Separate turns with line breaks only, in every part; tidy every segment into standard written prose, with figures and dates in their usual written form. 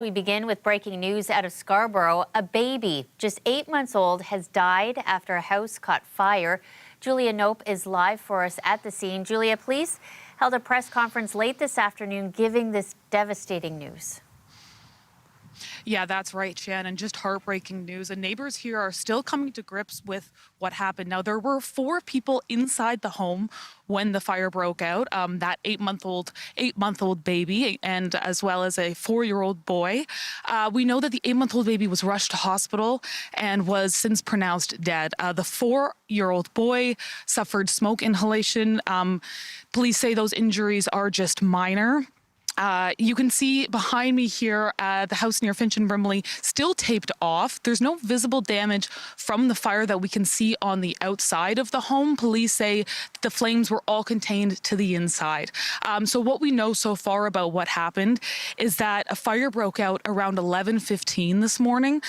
We begin with breaking news out of Scarborough. A baby, just 8 months old, has died after a house caught fire. Julia Nope is live for us at the scene. Julia, police held a press conference late this afternoon giving this devastating news.
Yeah, that's right, Shannon. Just heartbreaking news. And neighbors here are still coming to grips with what happened. Now, there were 4 people inside the home when the fire broke out. That 8-month-old baby, and as well as a 4-year-old boy. We know that the 8-month-old baby was rushed to hospital and was since pronounced dead. The 4-year-old boy suffered smoke inhalation. Police say those injuries are just minor. You can see behind me here the house near Finch and Brimley still taped off. There's no visible damage from the fire that we can see on the outside of the home. Police say the flames were all contained to the inside. So what we know so far about what happened is that a fire broke out around 11:15 this morning.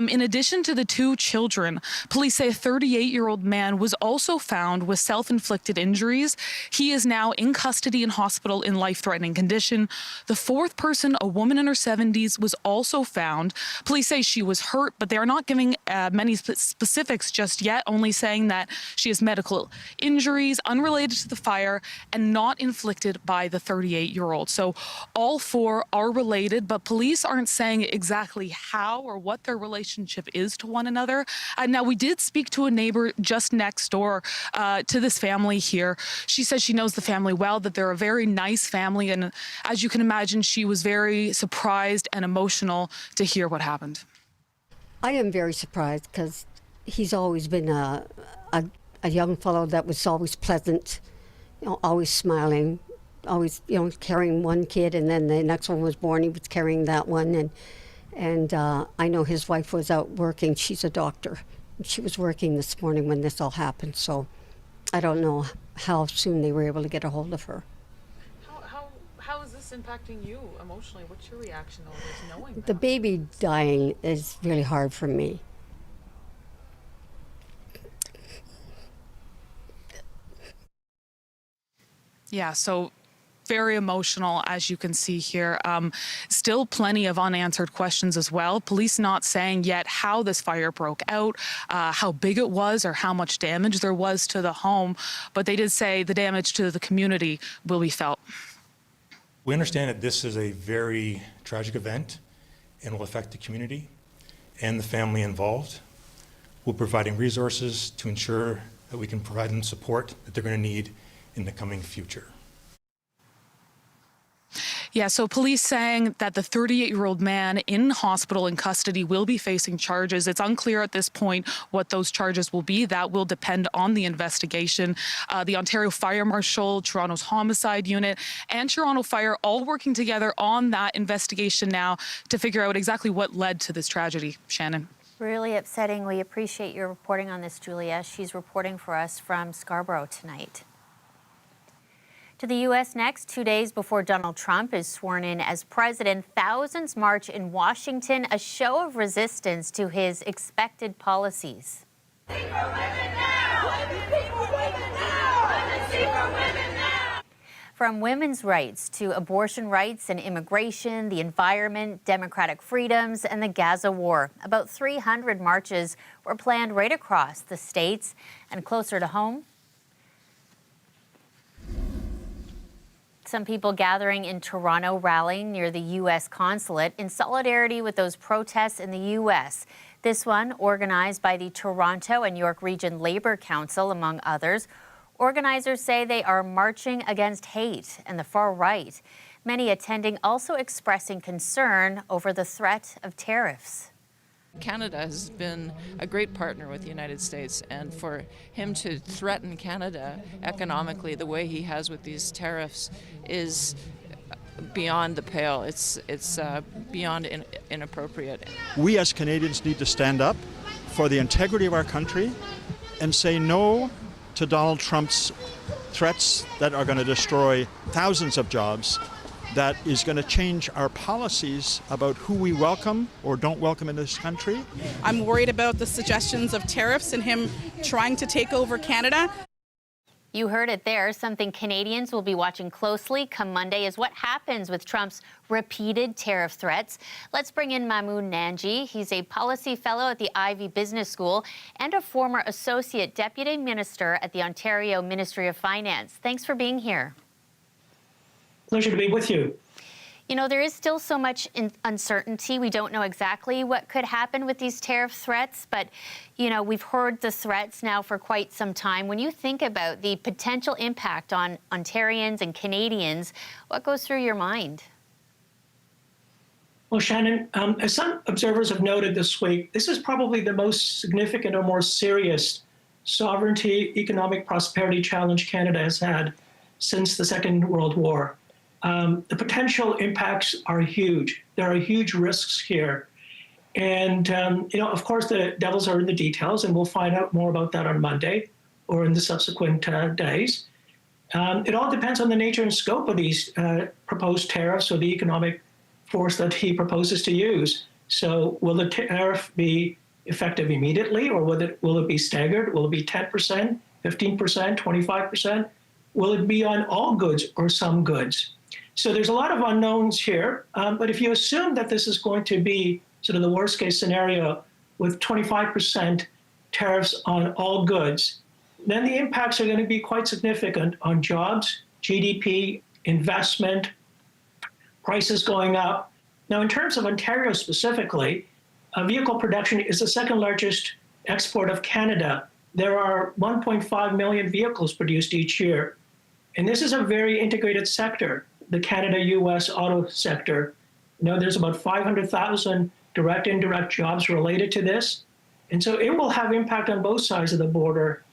In addition to the 2 children, police say a 38-year-old man was also found with self-inflicted injuries. He is now in custody in hospital in life-threatening condition. The 4th person, a woman in her 70s, was also found. Police say she was hurt, but they are not giving many specifics just yet, only saying that she has medical injuries unrelated to the fire and not inflicted by the 38-year-old. So all 4 are related, but police aren't saying exactly how or what their relationship is to one another. Now, we did speak to a neighbor just next door to this family here. She says she knows the family well, that they're a very nice family, and as you can imagine, she was very surprised and emotional to hear what happened.
I am very surprised because he's always been a young fellow that was always pleasant, always smiling, always, carrying one kid, and then the next one was born, he was carrying that one. And I know his wife was out working. She's a doctor. She was working this morning when this all happened, so I don't know how soon they were able to get a hold of her.
How is this impacting you emotionally? What's your reaction to all this, knowing that?
The baby dying is really hard for me.
Yeah, so very emotional, as you can see here. Still plenty of unanswered questions as well. Police not saying yet how this fire broke out, how big it was, or how much damage there was to the home, but they did say the damage to the community will be felt.
We understand that this is a very tragic event and will affect the community and the family involved. We're providing resources to ensure that we can provide them support that they're going to need in the coming future.
Yeah, so police saying that the 38-year-old man in hospital in custody will be facing charges. It's unclear at this point what those charges will be. That will depend on the investigation. The Ontario Fire Marshal, Toronto's Homicide Unit, and Toronto Fire all working together on that investigation now to figure out exactly what led to this tragedy. Shannon.
Really upsetting. We appreciate your reporting on this, Julia. She's reporting for us from Scarborough tonight. To the U.S. next, 2 days before Donald Trump is sworn in as president, thousands march in Washington, a show of resistance to his expected policies. From women's rights to abortion rights and immigration, the environment, democratic freedoms, and the Gaza war. About 300 marches were planned right across the states. And closer to home, some people gathering in Toronto, rallying near the U.S. consulate in solidarity with those protests in the U.S. This one organized by the Toronto and York Region Labour Council, among others. Organizers say they are marching against hate and the far right. Many attending also expressing concern over the threat of tariffs.
Canada has been a great partner with the United States, and for him to threaten Canada economically the way he has with these tariffs is beyond the pale. It's beyond inappropriate.
We as Canadians need to stand up for the integrity of our country and say no to Donald Trump's threats that are going to destroy thousands of jobs, that is going to change our policies about who we welcome or don't welcome in this country.
I'm worried about the suggestions of tariffs and him trying to take over Canada.
You heard it there. Something Canadians will be watching closely come Monday is what happens with Trump's repeated tariff threats. Let's bring in Mahmoud Nanji. He's a policy fellow at the Ivey Business School and a former associate deputy minister at the Ontario Ministry of Finance. Thanks for being here.
Pleasure to be with you.
You know, there is still so much uncertainty. We don't know exactly what could happen with these tariff threats, but, you know, we've heard the threats now for quite some time. When you think about the potential impact on Ontarians and Canadians, what goes through your mind?
Well, Shannon, as some observers have noted this week, this is probably the most significant or more serious sovereignty, economic prosperity challenge Canada has had since the Second World War. The potential impacts are huge. There are huge risks here. And, you know, of course, the devils are in the details, and we'll find out more about that on Monday or in the subsequent days. It all depends on the nature and scope of these proposed tariffs or the economic force that he proposes to use. So will the tariff be effective immediately, or will it be staggered? Will it be 10%, 15%, 25%? Will it be on all goods or some goods? So there's a lot of unknowns here, but if you assume that this is going to be sort of the worst case scenario with 25% tariffs on all goods, then the impacts are going to be quite significant on jobs, GDP, investment, prices going up. Now, in terms of Ontario specifically, vehicle production is the second largest export of Canada. There are 1.5 million vehicles produced each year. And this is a very integrated sector, the Canada-US auto sector. You know, there's about 500,000 direct, indirect jobs related to this. And so it will have impact on both sides of the border.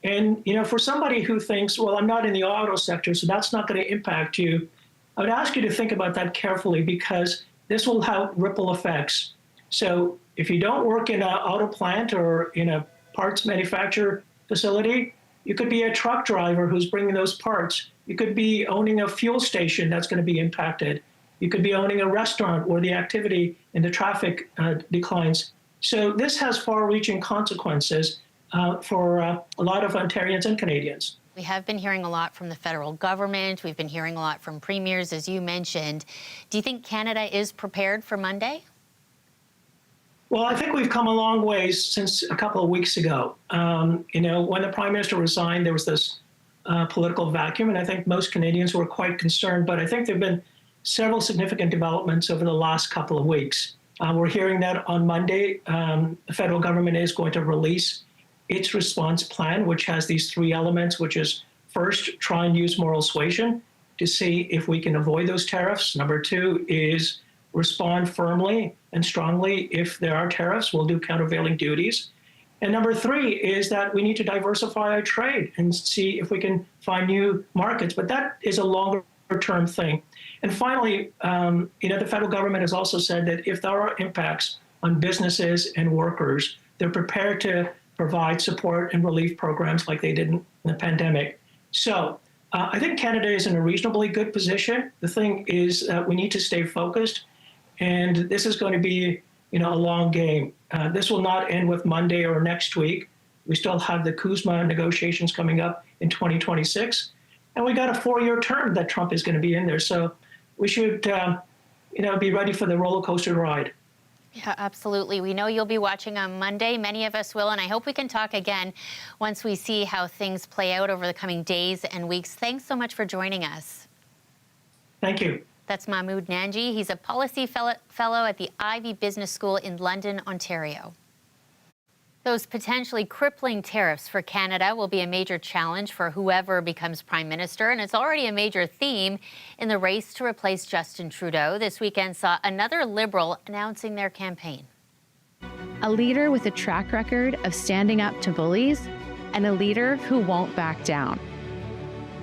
And, you know, for somebody who thinks, well, I'm not in the auto sector, so that's not going to impact you, I would ask you to think about that carefully, because this will have ripple effects. So if you don't work in an auto plant or in a parts manufacturer facility, you could be a truck driver who's bringing those parts. You could be owning a fuel station that's going to be impacted. You could be owning a restaurant where the activity and the traffic declines. So this has far-reaching consequences for a lot of Ontarians and Canadians.
We have been hearing a lot from the federal government. We've been hearing a lot from premiers, as you mentioned. Do you think Canada is prepared for Monday?
Well, I think we've come a long ways since a couple of weeks ago. You know, when the Prime Minister resigned, there was this political vacuum, and I think most Canadians were quite concerned. But I think there have been several significant developments over the last couple of weeks. We're hearing that on Monday, the federal government is going to release its response plan, which has these three elements, which is first, try and use moral suasion to see if we can avoid those tariffs. Number two is respond firmly and strongly if there are tariffs. We'll do countervailing duties. And number three is that we need to diversify our trade and see if we can find new markets. But that is a longer term thing. And finally, you know, the federal government has also said that if there are impacts on businesses and workers, they're prepared to provide support and relief programs like they did in the pandemic. So I think Canada is in a reasonably good position. The thing is we need to stay focused, and this is going to be, you know, a long game. This will not end with Monday or next week. We still have the CUSMA negotiations coming up in 2026, and we got a 4-year term that Trump is going to be in there. So we should, you know, be ready for the roller coaster ride.
Yeah, absolutely. We know you'll be watching on Monday. Many of us will, and I hope we can talk again once we see how things play out over the coming days and weeks. Thanks so much for joining us.
Thank you.
That's Mahmoud Nanji. He's a policy fellow at the Ivey Business School in London, Ontario. Those potentially crippling tariffs for Canada will be a major challenge for whoever becomes Prime Minister, and it's already a major theme in the race to replace Justin Trudeau. This weekend saw another Liberal announcing their campaign.
A leader with a track record of standing up to bullies and a leader who won't back down.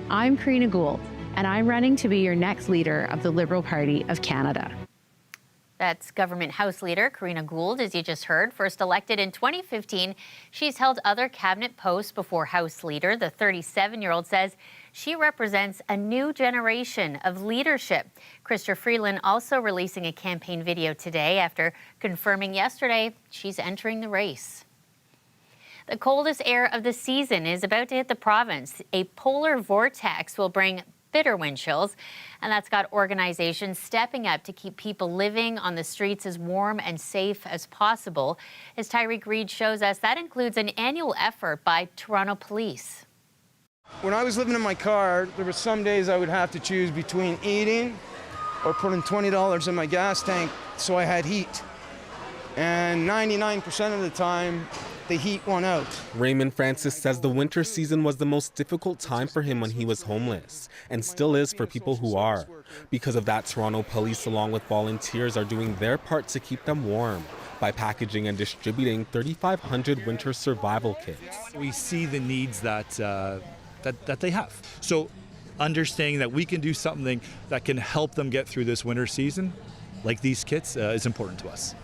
I'm Karina Gould, and I'm running to be your next leader of the Liberal Party of Canada.
That's Government House Leader Karina Gould, as you just heard. First elected in 2015, she's held other cabinet posts before House Leader. The 37-year-old says she represents a new generation of leadership. Chrystia Freeland also releasing a campaign video today after confirming yesterday she's entering the race. The coldest air of the season is about to hit the province. A polar vortex will bring bitter wind chills, and that's got organizations stepping up to keep people living on the streets as warm and safe as possible. As Tyreek Reed shows us, that includes an annual effort by Toronto Police.
When I was living in my car, there were some days I would have to choose between eating or putting $20 in my gas tank so I had heat. And 99% of the time, the heat won out.
Raymond Francis says the winter season was the most difficult time for him when he was homeless, and still is for people who are. Because of that, Toronto Police, along with volunteers, are doing their part to keep them warm by packaging and distributing 3,500 winter survival kits.
We see the needs that they have. So understanding that we can do something that can help them get through this winter season, like these kits, is important to us.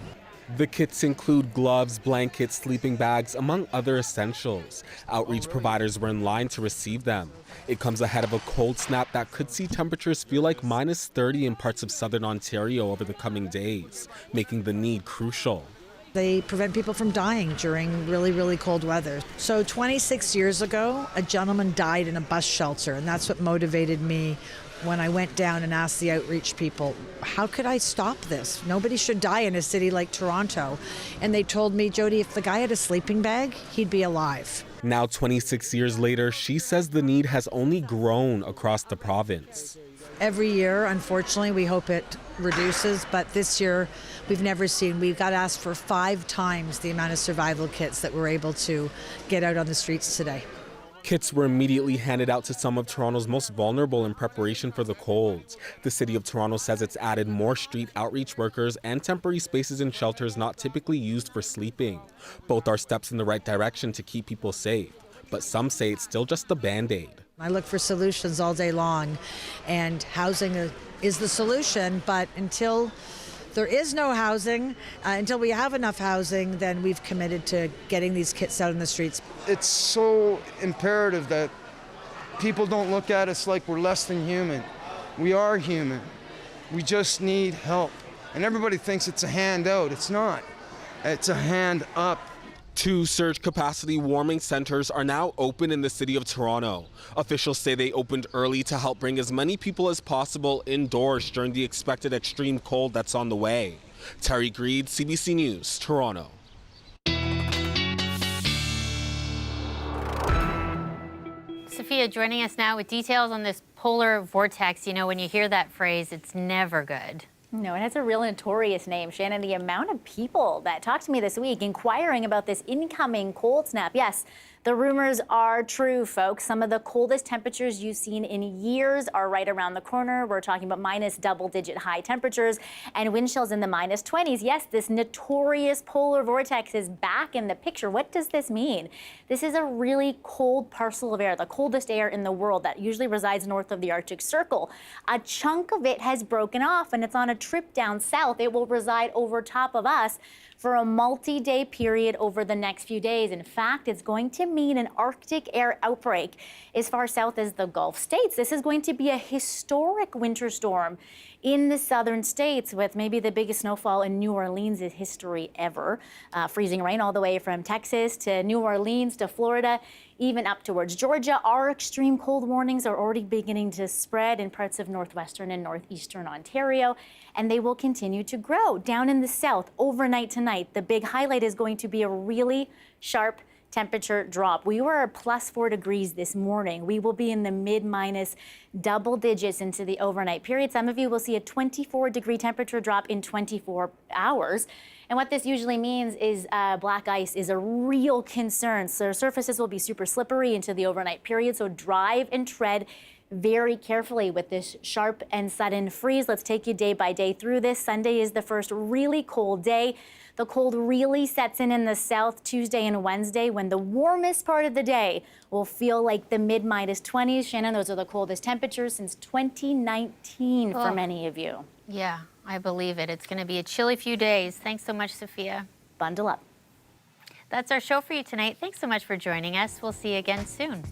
The kits include gloves, blankets, sleeping bags, among other essentials. Outreach providers were in line to receive them. It comes ahead of a cold snap that could see temperatures feel like -30 in parts of southern Ontario over the coming days, making the need crucial.
They prevent people from dying during really, really cold weather. So 26 years ago, a gentleman died in a bus shelter, and that's what motivated me when I went down and asked the outreach people, how could I stop this? Nobody should die in a city like Toronto. And they told me, Jody, if the guy had a sleeping bag, he'd be alive.
Now, 26 years later, she says the need has only grown across the province.
Every year, unfortunately, we hope it reduces, but this year we've got asked for 5 times the amount of survival kits that we're able to get out on the streets today.
Kits were immediately handed out to some of Toronto's most vulnerable in preparation for the cold. The City of Toronto says it's added more street outreach workers and temporary spaces in shelters not typically used for sleeping. Both are steps in the right direction to keep people safe, but some say it's still just the Band-Aid.
I look for solutions all day long, and housing is the solution, but until there is no housing, until we have enough housing, then we've committed to getting these kits out in the streets.
It's so imperative that people don't look at us like we're less than human. We are human. We just need help. And everybody thinks it's a handout. It's not. It's a hand up.
2 surge capacity warming centers are now open in the City of Toronto. Officials say they opened early to help bring as many people as possible indoors during the expected extreme cold that's on the way. Tyreek Reed, CBC News, Toronto.
Sophia joining us now with details on this polar vortex. You know, when you hear that phrase, it's never good.
No, it has a real notorious name, Shannon. The amount of people that talked to me this week inquiring about this incoming cold snap. Yes, the rumors are true, folks. Some of the coldest temperatures you've seen in years are right around the corner. We're talking about minus double-digit high temperatures and wind chills in the -20s. Yes, this notorious polar vortex is back in the picture. What does this mean? This is a really cold parcel of air, the coldest air in the world that usually resides north of the Arctic Circle. A chunk of it has broken off, and it's on a trip down south. It will reside over top of us for a multi-day period over the next few days. In fact, it's going to mean an Arctic air outbreak as far south as the Gulf states. This is going to be a historic winter storm in the southern states, with maybe the biggest snowfall in New Orleans' history ever. Freezing rain all the way from Texas to New Orleans to Florida, even up towards Georgia. Our extreme cold warnings are already beginning to spread in parts of northwestern and northeastern Ontario, and they will continue to grow down in the south overnight tonight. The big highlight is going to be a really sharp temperature drop. We were +4 degrees this morning. We will be in the mid-minus double digits into the overnight period. Some of you will see a 24-degree temperature drop in 24 hours. And what this usually means is black ice is a real concern. So surfaces will be super slippery into the overnight period. So drive and tread very carefully with this sharp and sudden freeze. Let's take you day by day through this. Sunday is the first really cold day. The cold really sets in the south Tuesday and Wednesday, when the warmest part of the day will feel like the mid-20s. Shannon, those are the coldest temperatures since 2019 for many of you.
Yeah, I believe it. It's going to be a chilly few days. Thanks so much, Sophia.
Bundle up.
That's our show for you tonight. Thanks so much for joining us. We'll see you again soon.